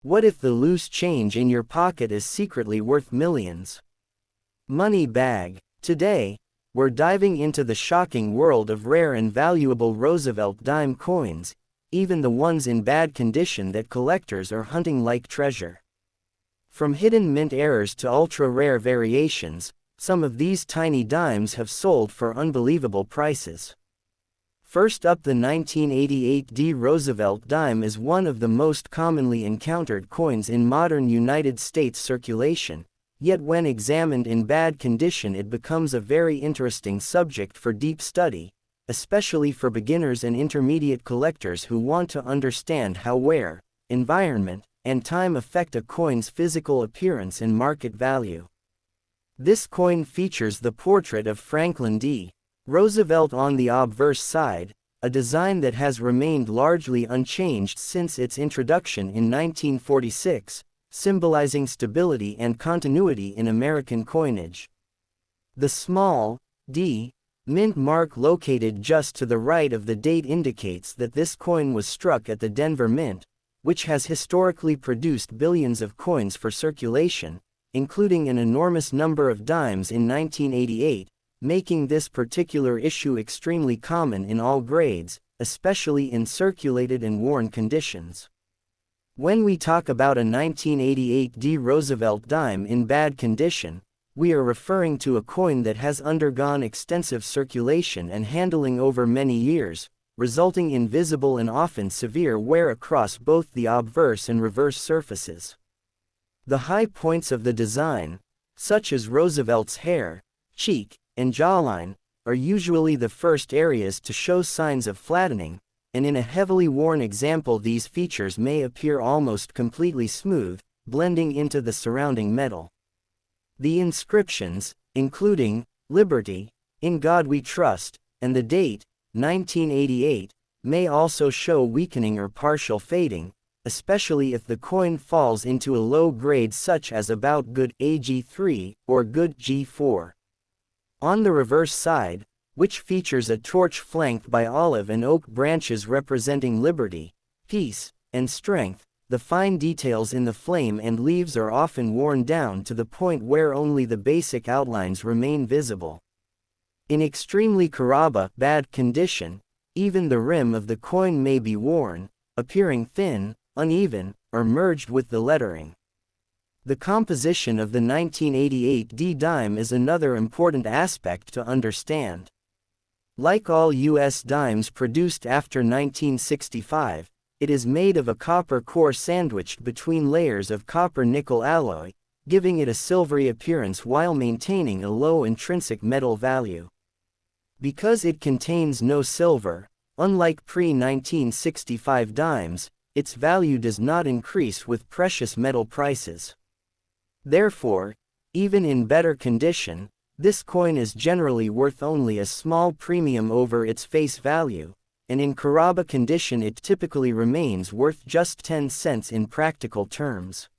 What if the loose change in your pocket is secretly worth millions? Money bag. Today, we're diving into the shocking world of rare and valuable Roosevelt dime coins, even the ones in bad condition that collectors are hunting like treasure. From hidden mint errors to ultra-rare variations, some of these tiny dimes have sold for unbelievable prices. First up, the 1988 Roosevelt dime is one of the most commonly encountered coins in modern United States circulation, yet when examined in bad condition it becomes a very interesting subject for deep study, especially for beginners and intermediate collectors who want to understand how wear, environment, and time affect a coin's physical appearance and market value. This coin features the portrait of Franklin D. Roosevelt on the obverse side, a design that has remained largely unchanged since its introduction in 1946, symbolizing stability and continuity in American coinage. The small d mint mark located just to the right of the date indicates that this coin was struck at the Denver Mint, which has historically produced billions of coins for circulation, including an enormous number of dimes in 1988, making this particular issue extremely common in all grades, especially in circulated and worn conditions. When we talk about a 1988 Roosevelt dime in bad condition, we are referring to a coin that has undergone extensive circulation and handling over many years, resulting in visible and often severe wear across both the obverse and reverse surfaces. The high points of the design, such as Roosevelt's hair, cheek, and jawline, are usually the first areas to show signs of flattening, and in a heavily worn example these features may appear almost completely smooth, blending into the surrounding metal. The inscriptions, including "Liberty," "In God We Trust," and the date, 1988, may also show weakening or partial fading, especially if the coin falls into a low grade such as about good AG3 or good G4. On the reverse side, which features a torch flanked by olive and oak branches representing liberty, peace, and strength, the fine details in the flame and leaves are often worn down to the point where only the basic outlines remain visible. In extremely bad condition, even the rim of the coin may be worn, appearing thin, uneven, or merged with the lettering. The composition of the 1988 dime is another important aspect to understand. Like all U.S. dimes produced after 1965, it is made of a copper core sandwiched between layers of copper-nickel alloy, giving it a silvery appearance while maintaining a low intrinsic metal value. Because it contains no silver, unlike pre-1965 dimes, its value does not increase with precious metal prices. Therefore, even in better condition, this coin is generally worth only a small premium over its face value, and in Caraba condition it typically remains worth just 10 cents in practical terms.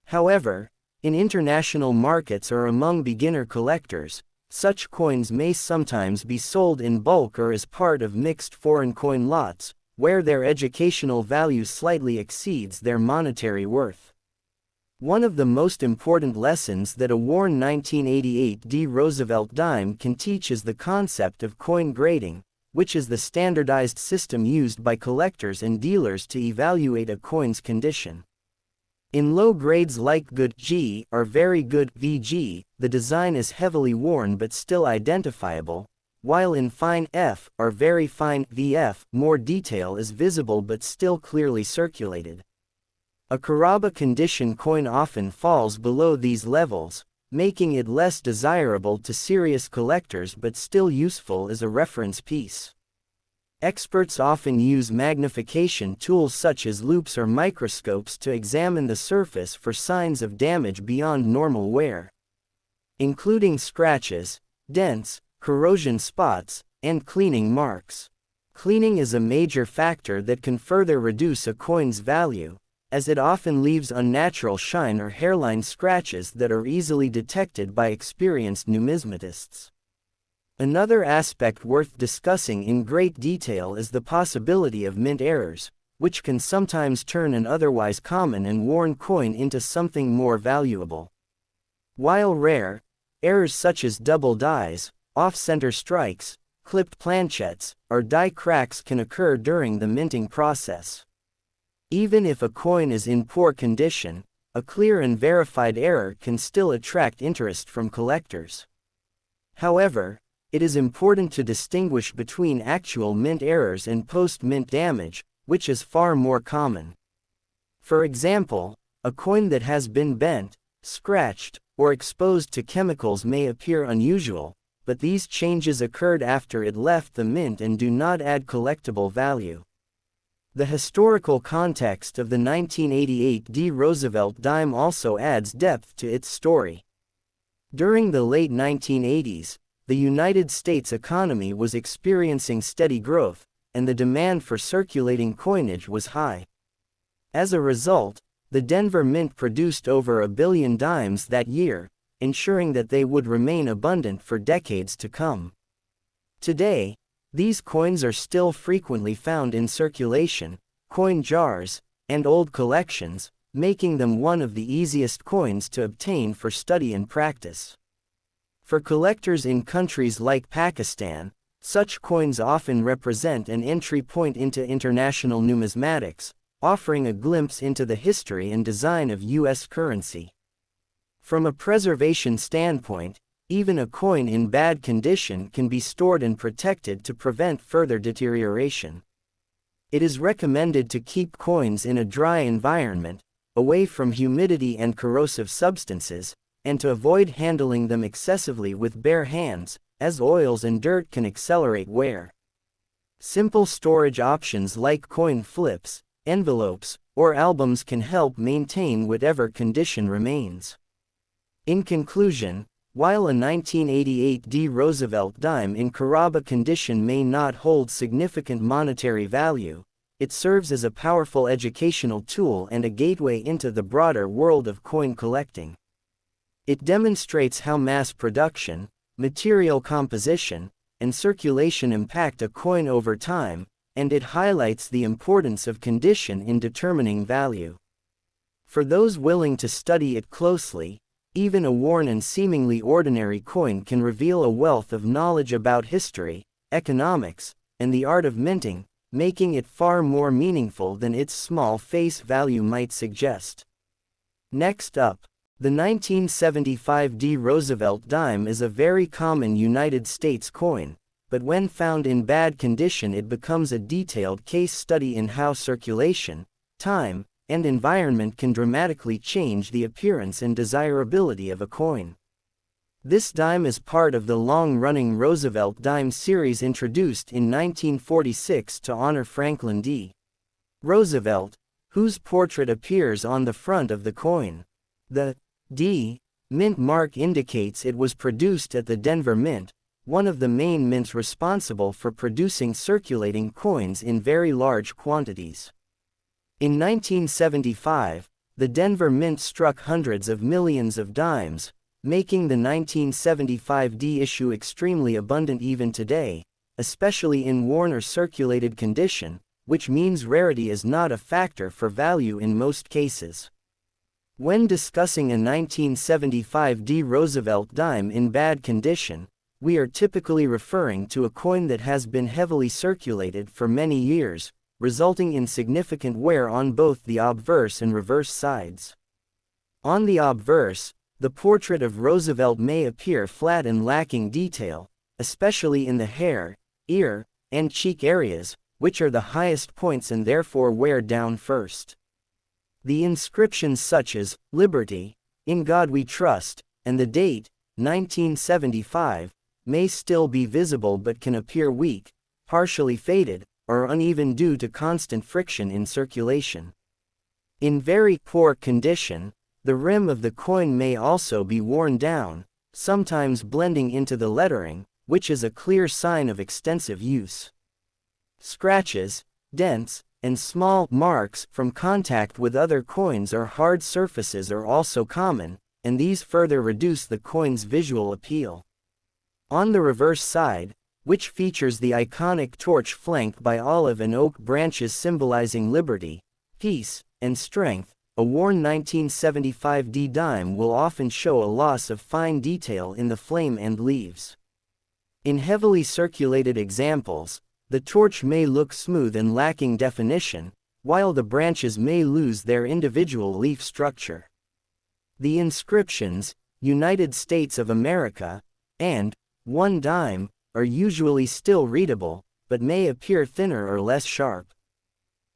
However, in international markets or among beginner collectors, such coins may sometimes be sold in bulk or as part of mixed foreign coin lots, where their educational value slightly exceeds their monetary worth. One of the most important lessons that a worn 1988 Roosevelt dime can teach is the concept of coin grading, which is the standardized system used by collectors and dealers to evaluate a coin's condition. In low grades like good G or very good VG, the design is heavily worn but still identifiable, while in fine F or very fine VF, more detail is visible but still clearly circulated. A Caraba condition coin often falls below these levels, making it less desirable to serious collectors but still useful as a reference piece. Experts often use magnification tools such as loupes or microscopes to examine the surface for signs of damage beyond normal wear, including scratches, dents, corrosion spots, and cleaning marks. Cleaning is a major factor that can further reduce a coin's value, as it often leaves unnatural shine or hairline scratches that are easily detected by experienced numismatists. Another aspect worth discussing in great detail is the possibility of mint errors, which can sometimes turn an otherwise common and worn coin into something more valuable. While rare, errors such as double dies, off-center strikes, clipped planchettes, or die cracks can occur during the minting process. Even if a coin is in poor condition, a clear and verified error can still attract interest from collectors. However, it is important to distinguish between actual mint errors and post-mint damage, which is far more common. For example, a coin that has been bent, scratched, or exposed to chemicals may appear unusual, but these changes occurred after it left the mint and do not add collectible value. The historical context of the 1988 Roosevelt dime also adds depth to its story. During the late 1980s, the United States economy was experiencing steady growth, and the demand for circulating coinage was high. As a result, the Denver Mint produced over 1 billion dimes that year, ensuring that they would remain abundant for decades to come. Today, these coins are still frequently found in circulation, coin jars, and old collections, making them one of the easiest coins to obtain for study and practice. For collectors in countries like Pakistan, such coins often represent an entry point into international numismatics, offering a glimpse into the history and design of U.S. currency. From a preservation standpoint, even a coin in bad condition can be stored and protected to prevent further deterioration. It is recommended to keep coins in a dry environment, away from humidity and corrosive substances, and to avoid handling them excessively with bare hands, as oils and dirt can accelerate wear. Simple storage options like coin flips, envelopes, or albums can help maintain whatever condition remains. In conclusion, while a 1988 Roosevelt dime in Carrabba condition may not hold significant monetary value, it serves as a powerful educational tool and a gateway into the broader world of coin collecting. It demonstrates how mass production, material composition, and circulation impact a coin over time, and it highlights the importance of condition in determining value. For those willing to study it closely, even a worn and seemingly ordinary coin can reveal a wealth of knowledge about history, economics, and the art of minting, making it far more meaningful than its small face value might suggest. Next up, the 1975 Roosevelt dime is a very common United States coin, but when found in bad condition it becomes a detailed case study in how circulation, time, and environment can dramatically change the appearance and desirability of a coin. This dime is part of the long-running Roosevelt Dimes series introduced in 1946 to honor Franklin D. Roosevelt, whose portrait appears on the front of the coin. The D mint mark indicates it was produced at the Denver Mint, one of the main mints responsible for producing circulating coins in very large quantities. In 1975, the Denver Mint struck hundreds of millions of dimes, making the 1975 issue extremely abundant even today, especially in worn or circulated condition, which means rarity is not a factor for value in most cases. When discussing a 1975 Roosevelt dime in bad condition, we are typically referring to a coin that has been heavily circulated for many years, resulting in significant wear on both the obverse and reverse sides. On the obverse, the portrait of Roosevelt may appear flat and lacking detail, especially in the hair, ear, and cheek areas, which are the highest points and therefore wear down first. The inscriptions such as "Liberty," "In God We Trust," and the date, 1975, may still be visible but can appear weak, partially faded, or uneven due to constant friction in circulation. In very poor condition, the rim of the coin may also be worn down, sometimes blending into the lettering, which is a clear sign of extensive use. Scratches, dents, and small marks from contact with other coins or hard surfaces are also common, and these further reduce the coin's visual appeal. On the reverse side, which features the iconic torch flanked by olive and oak branches symbolizing liberty, peace, and strength. A worn 1975 dime will often show a loss of fine detail in the flame and leaves. In heavily circulated examples, the torch may look smooth and lacking definition, while the branches may lose their individual leaf structure. The inscriptions, United States of America, and 1 dime, are usually still readable, but may appear thinner or less sharp.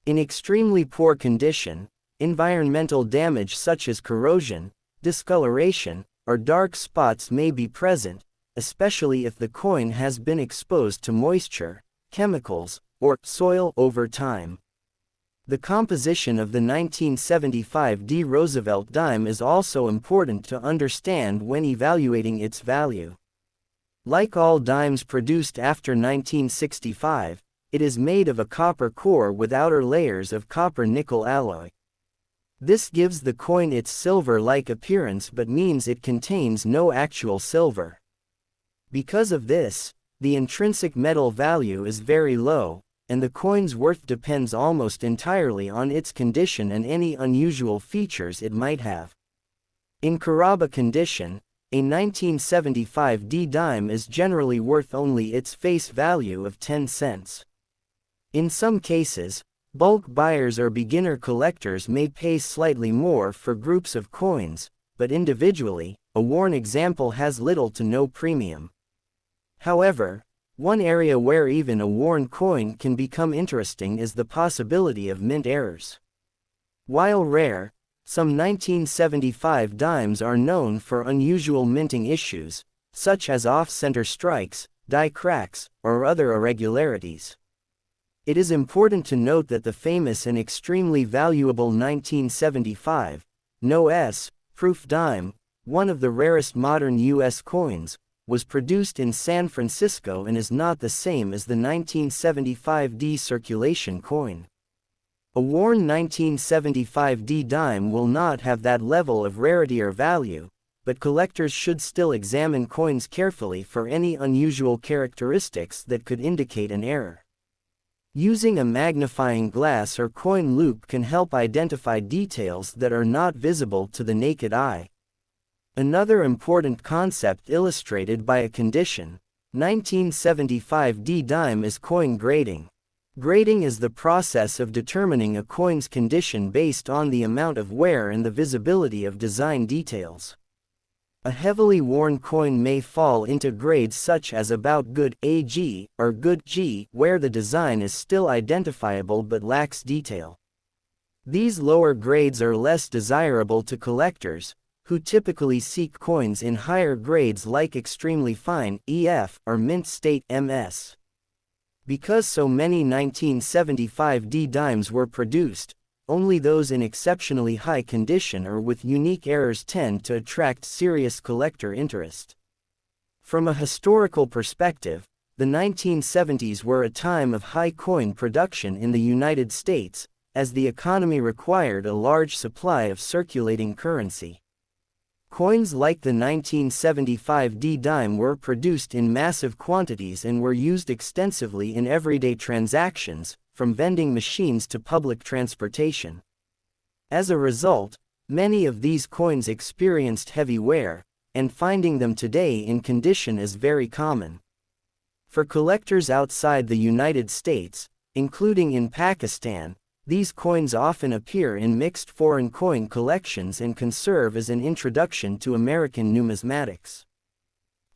In extremely poor condition, environmental damage such as corrosion, discoloration, or dark spots may be present, especially if the coin has been exposed to moisture, chemicals, or soil over time. The composition of the 1975 Roosevelt dime is also important to understand when evaluating its value. Like all dimes produced after 1965, it is made of a copper core with outer layers of copper-nickel alloy. This gives the coin its silver-like appearance but means it contains no actual silver. Because of this, the intrinsic metal value is very low, and the coin's worth depends almost entirely on its condition and any unusual features it might have. In Carrabba condition, a 1975 dime is generally worth only its face value of 10 cents. In some cases, bulk buyers or beginner collectors may pay slightly more for groups of coins, but individually, a worn example has little to no premium. However, one area where even a worn coin can become interesting is the possibility of mint errors. While rare, some 1975 dimes are known for unusual minting issues, such as off-center strikes, die cracks, or other irregularities. It is important to note that the famous and extremely valuable 1975 no-S proof dime, one of the rarest modern U.S. coins, was produced in San Francisco and is not the same as the 1975 circulation coin. A worn 1975 dime will not have that level of rarity or value, but collectors should still examine coins carefully for any unusual characteristics that could indicate an error. Using a magnifying glass or coin loupe can help identify details that are not visible to the naked eye. Another important concept illustrated by a condition, 1975 dime is coin grading. Grading is the process of determining a coin's condition based on the amount of wear and the visibility of design details. A heavily worn coin may fall into grades such as about good AG or good G, where the design is still identifiable but lacks detail. These lower grades are less desirable to collectors, who typically seek coins in higher grades like extremely fine EF or mint state MS. Because so many 1975 dimes were produced, only those in exceptionally high condition or with unique errors tend to attract serious collector interest. From a historical perspective, the 1970s were a time of high coin production in the United States, as the economy required a large supply of circulating currency. Coins like the 1975 dime were produced in massive quantities and were used extensively in everyday transactions, from vending machines to public transportation. As a result, many of these coins experienced heavy wear, and finding them today in condition is very common. For collectors outside the United States, including in Pakistan, these coins often appear in mixed foreign coin collections and can serve as an introduction to American numismatics.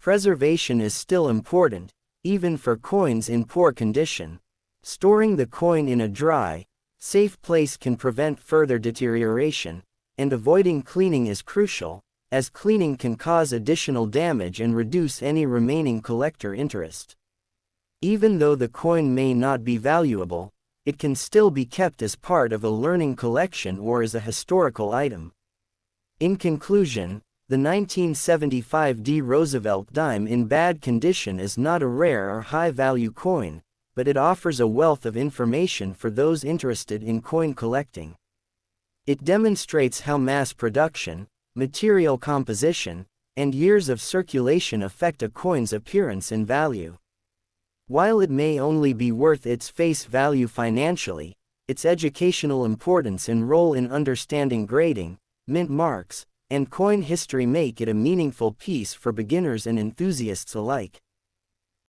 Preservation is still important, even for coins in poor condition. Storing the coin in a dry, safe place can prevent further deterioration, and avoiding cleaning is crucial, as cleaning can cause additional damage and reduce any remaining collector interest. Even though the coin may not be valuable, it can still be kept as part of a learning collection or as a historical item. In conclusion, the 1975 Roosevelt dime in bad condition is not a rare or high-value coin, but it offers a wealth of information for those interested in coin collecting. It demonstrates how mass production, material composition, and years of circulation affect a coin's appearance and value. While it may only be worth its face value financially, its educational importance and role in understanding grading, mint marks, and coin history make it a meaningful piece for beginners and enthusiasts alike.